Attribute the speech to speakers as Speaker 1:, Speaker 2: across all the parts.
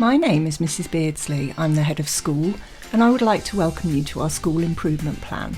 Speaker 1: My name is Mrs Beardsley. I'm the head of school and I would like to welcome you to our school improvement plan.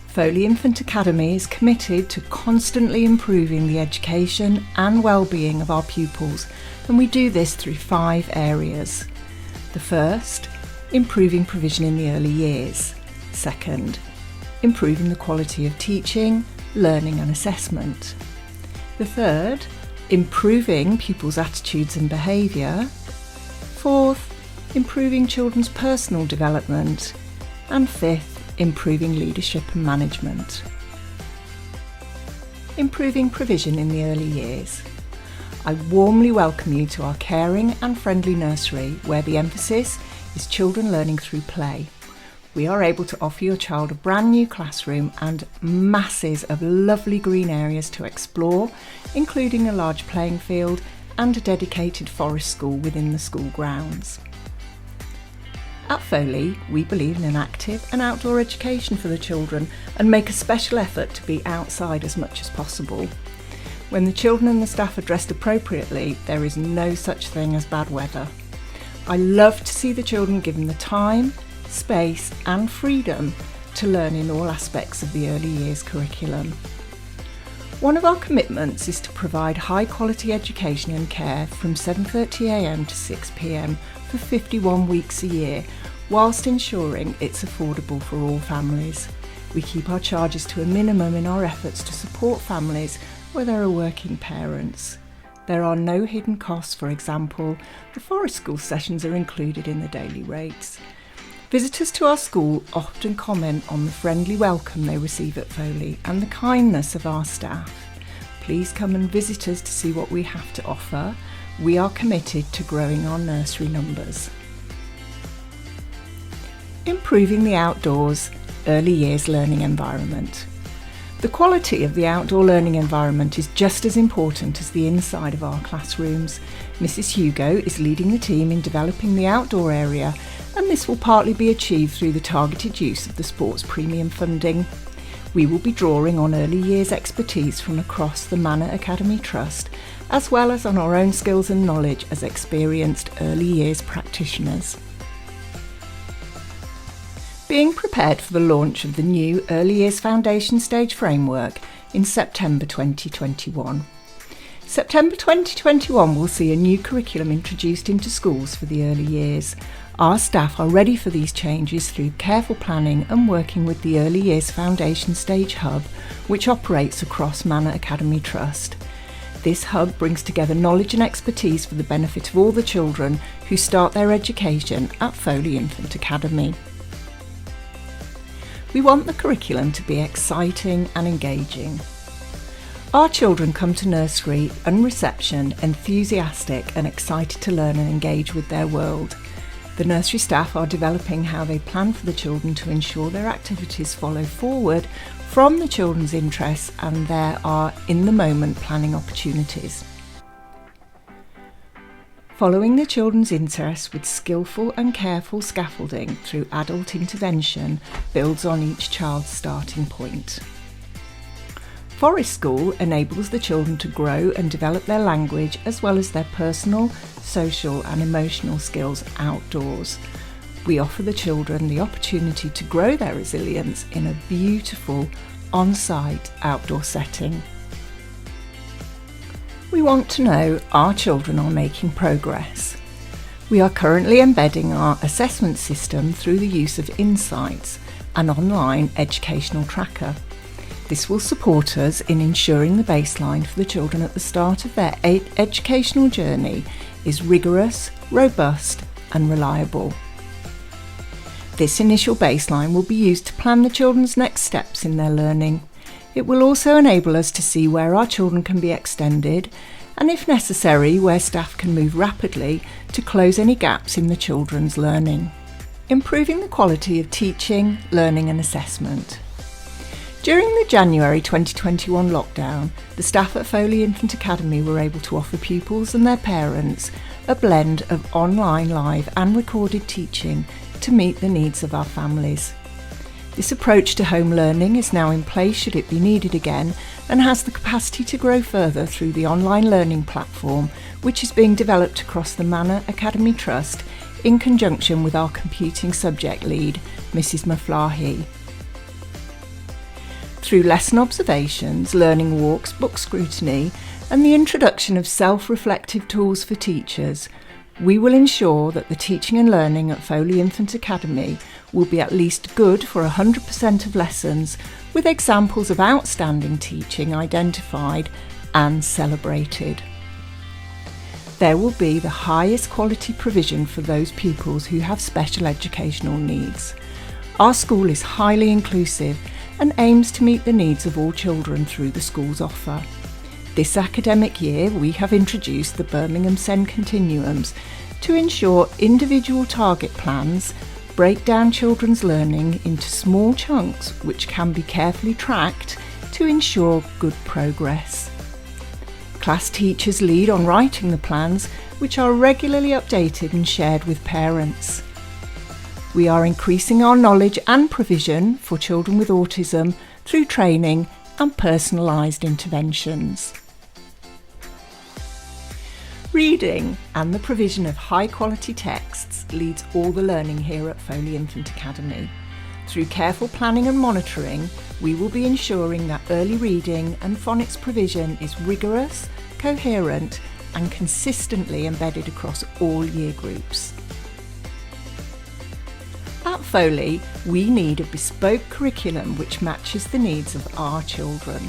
Speaker 1: Foley Infant Academy is committed to constantly improving the education and well-being of our pupils, and we do this through 5 areas. The first, improving provision in the early years. Second, improving the quality of teaching, learning and assessment. The third, improving pupils' attitudes and behaviour. Fourth, improving children's personal development. And fifth, improving leadership and management. Improving provision in the early years. I warmly welcome you to our caring and friendly nursery, where the emphasis is children learning through play. We are able to offer your child a brand new classroom and masses of lovely green areas to explore, including a large playing field and a dedicated forest school within the school grounds. At Foley, we believe in an active and outdoor education for the children and make a special effort to be outside as much as possible. When the children and the staff are dressed appropriately, there is no such thing as bad weather. I love to see the children given the time, space and freedom to learn in all aspects of the early years curriculum. One of our commitments is to provide high quality education and care from 7:30am to 6pm for 51 weeks a year, whilst ensuring it's affordable for all families. We keep our charges to a minimum in our efforts to support families where there are working parents. There are no hidden costs. For example, the forest school sessions are included in the daily rates. Visitors to our school often comment on the friendly welcome they receive at Foley and the kindness of our staff. Please come and visit us to see what we have to offer. We are committed to growing our nursery numbers. Improving the outdoors, early years learning environment. The quality of the outdoor learning environment is just as important as the inside of our classrooms. Mrs Hugo is leading the team in developing the outdoor area, and this will partly be achieved through the targeted use of the sports premium funding. We will be drawing on early years expertise from across the Manor Academy Trust, as well as on our own skills and knowledge as experienced early years practitioners. Being prepared for the launch of the new Early Years Foundation Stage Framework in September 2021. September 2021 will see a new curriculum introduced into schools for the early years. Our staff are ready for these changes through careful planning and working with the Early Years Foundation Stage Hub, which operates across Manor Academy Trust. This hub brings together knowledge and expertise for the benefit of all the children who start their education at Foley Infant Academy. We want the curriculum to be exciting and engaging. Our children come to nursery and reception enthusiastic and excited to learn and engage with their world. The nursery staff are developing how they plan for the children to ensure their activities follow forward from the children's interests, and there are in-the-moment planning opportunities. Following the children's interests with skillful and careful scaffolding through adult intervention builds on each child's starting point. Forest School enables the children to grow and develop their language as well as their personal, social and emotional skills outdoors. We offer the children the opportunity to grow their resilience in a beautiful on-site outdoor setting. We want to know our children are making progress. We are currently embedding our assessment system through the use of Insights, an online educational tracker. This will support us in ensuring the baseline for the children at the start of their educational journey is rigorous, robust and reliable. This initial baseline will be used to plan the children's next steps in their learning. It will also enable us to see where our children can be extended and, if necessary, where staff can move rapidly to close any gaps in the children's learning. Improving the quality of teaching, learning and assessment. During the January 2021 lockdown, the staff at Foley Infant Academy were able to offer pupils and their parents a blend of online, live and recorded teaching to meet the needs of our families. This approach to home learning is now in place should it be needed again, and has the capacity to grow further through the online learning platform, which is being developed across the Manor Academy Trust in conjunction with our computing subject lead, Mrs. Maflahi. Through lesson observations, learning walks, book scrutiny, and the introduction of self-reflective tools for teachers, we will ensure that the teaching and learning at Foley Infant Academy will be at least good for 100% of lessons, with examples of outstanding teaching identified and celebrated. There will be the highest quality provision for those pupils who have special educational needs. Our school is highly inclusive and aims to meet the needs of all children through the school's offer. This academic year, we have introduced the Birmingham SEND Continuums to ensure individual target plans break down children's learning into small chunks which can be carefully tracked to ensure good progress. Class teachers lead on writing the plans, which are regularly updated and shared with parents. We are increasing our knowledge and provision for children with autism through training and personalised interventions. Reading and the provision of high-quality texts leads all the learning here at Foley Infant Academy. Through careful planning and monitoring, we will be ensuring that early reading and phonics provision is rigorous, coherent, and consistently embedded across all year groups. At Foley, we need a bespoke curriculum which matches the needs of our children.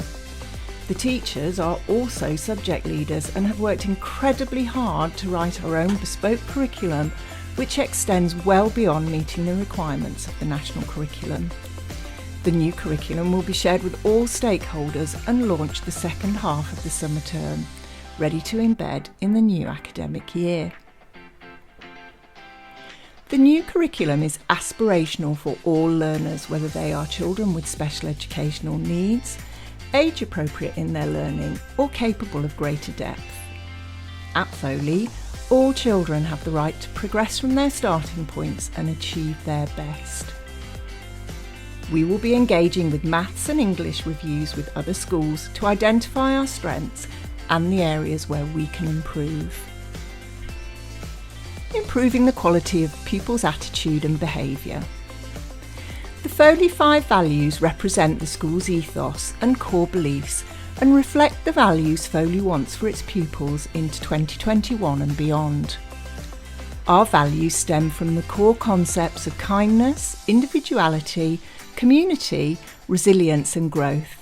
Speaker 1: The teachers are also subject leaders and have worked incredibly hard to write our own bespoke curriculum, which extends well beyond meeting the requirements of the national curriculum. The new curriculum will be shared with all stakeholders and launched the second half of the summer term, ready to embed in the new academic year. The new curriculum is aspirational for all learners, whether they are children with special educational needs, age appropriate in their learning, or capable of greater depth. At Foley, all children have the right to progress from their starting points and achieve their best. We will be engaging with maths and English reviews with other schools to identify our strengths and the areas where we can improve. Improving the quality of pupils' attitude and behaviour. The Foley 5 values represent the school's ethos and core beliefs and reflect the values Foley wants for its pupils into 2021 and beyond. Our values stem from the core concepts of kindness, individuality, community, resilience and growth.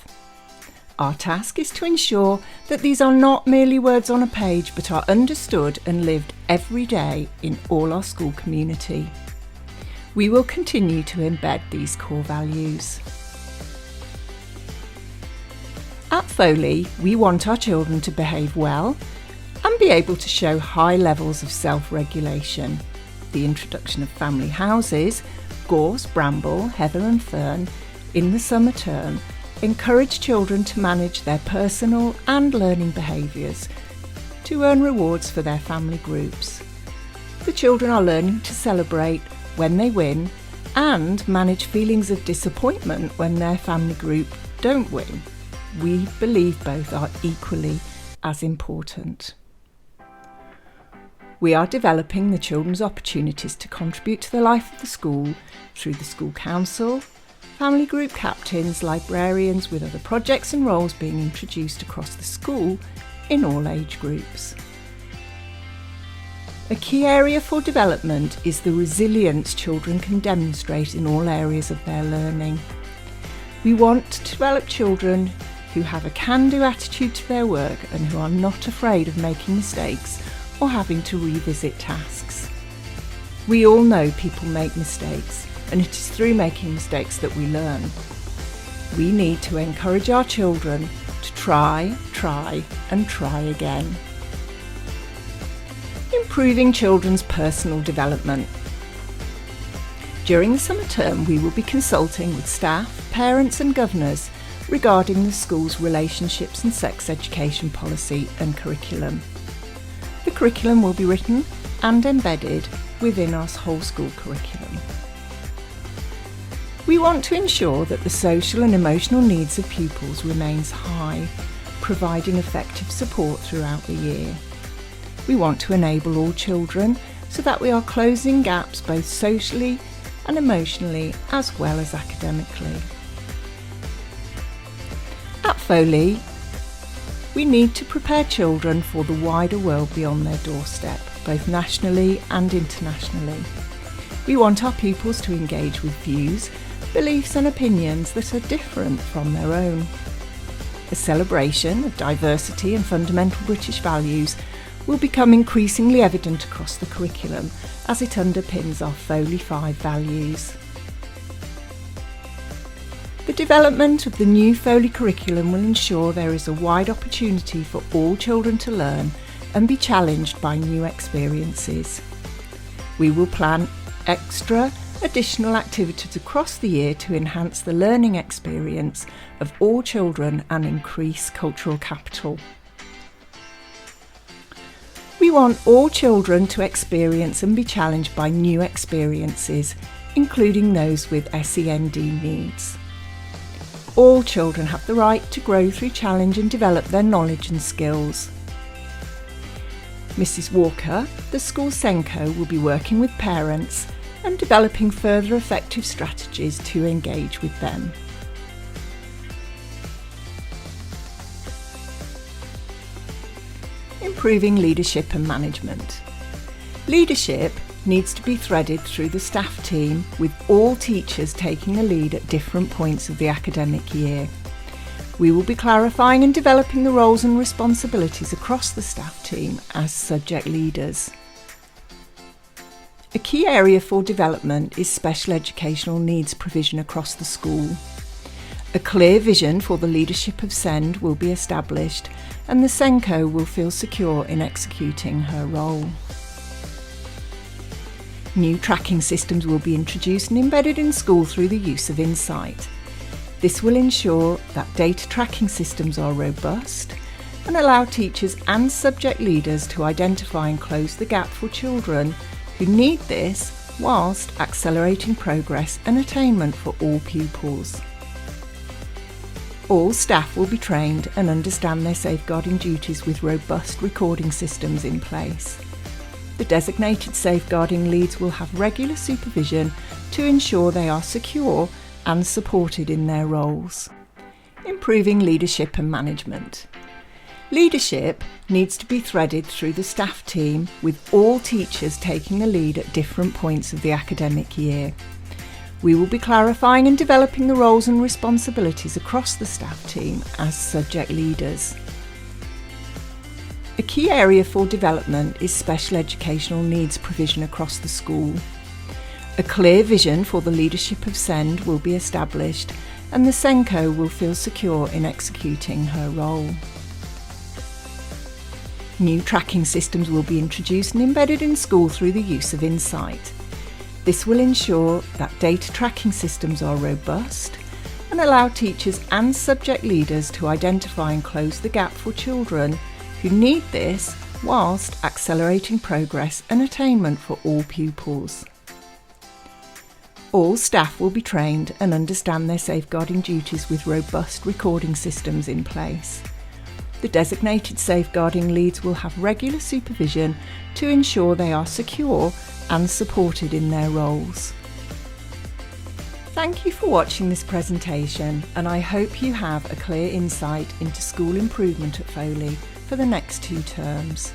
Speaker 1: Our task is to ensure that these are not merely words on a page but are understood and lived every day in all our school community. We will continue to embed these core values. At Foley, we want our children to behave well and be able to show high levels of self-regulation. The introduction of family houses, gorse, bramble, heather and fern in the summer term encourage children to manage their personal and learning behaviours to earn rewards for their family groups. The children are learning to celebrate when they win and manage feelings of disappointment when their family group don't win. We believe both are equally as important. We are developing the children's opportunities to contribute to the life of the school through the school council, family group captains, librarians, with other projects and roles being introduced across the school in all age groups. A key area for development is the resilience children can demonstrate in all areas of their learning. We want to develop children who have a can-do attitude to their work and who are not afraid of making mistakes or having to revisit tasks. We all know people make mistakes, and it is through making mistakes that we learn. We need to encourage our children to try and try again. Improving children's personal development. During the summer term, we will be consulting with staff, parents and governors regarding the school's relationships and sex education policy and curriculum. The curriculum will be written and embedded within our whole school curriculum. We want to ensure that the social and emotional needs of pupils remains high, providing effective support throughout the year. We want to enable all children so that we are closing gaps both socially and emotionally as well as academically. At Foley, we need to prepare children for the wider world beyond their doorstep, both nationally and internationally. We want our pupils to engage with views, beliefs and opinions that are different from their own. A celebration of diversity and fundamental British values will become increasingly evident across the curriculum as it underpins our Foley 5 values. The development of the new Foley curriculum will ensure there is a wide opportunity for all children to learn and be challenged by new experiences. We will plan additional activities across the year to enhance the learning experience of all children and increase cultural capital. We want all children to experience and be challenged by new experiences, including those with SEND needs. All children have the right to grow through challenge and develop their knowledge and skills. Mrs. Walker, the school SENCO, will be working with parents and developing further effective strategies to engage with them. Improving leadership and management. Leadership needs to be threaded through the staff team, with all teachers taking a lead at different points of the academic year. We will be clarifying and developing the roles and responsibilities across the staff team as subject leaders. A key area for development is special educational needs provision across the school. A clear vision for the leadership of SEND will be established, and the SENCO will feel secure in executing her role. New tracking systems will be introduced and embedded in school through the use of Insight. This will ensure that data tracking systems are robust and allow teachers and subject leaders to identify and close the gap for children who need this, whilst accelerating progress and attainment for all pupils. All staff will be trained and understand their safeguarding duties with robust recording systems in place. The designated safeguarding leads will have regular supervision to ensure they are secure and supported in their roles. Improving leadership and management. Leadership needs to be threaded through the staff team, with all teachers taking the lead at different points of the academic year. We will be clarifying and developing the roles and responsibilities across the staff team as subject leaders. A key area for development is special educational needs provision across the school. A clear vision for the leadership of SEND will be established, and the SENCO will feel secure in executing her role. New tracking systems will be introduced and embedded in school through the use of Insight. This will ensure that data tracking systems are robust and allow teachers and subject leaders to identify and close the gap for children who need this, whilst accelerating progress and attainment for all pupils. All staff will be trained and understand their safeguarding duties with robust recording systems in place. The designated safeguarding leads will have regular supervision to ensure they are secure and supported in their roles. Thank you for watching this presentation, and I hope you have a clear insight into school improvement at Foley for the next 2 terms.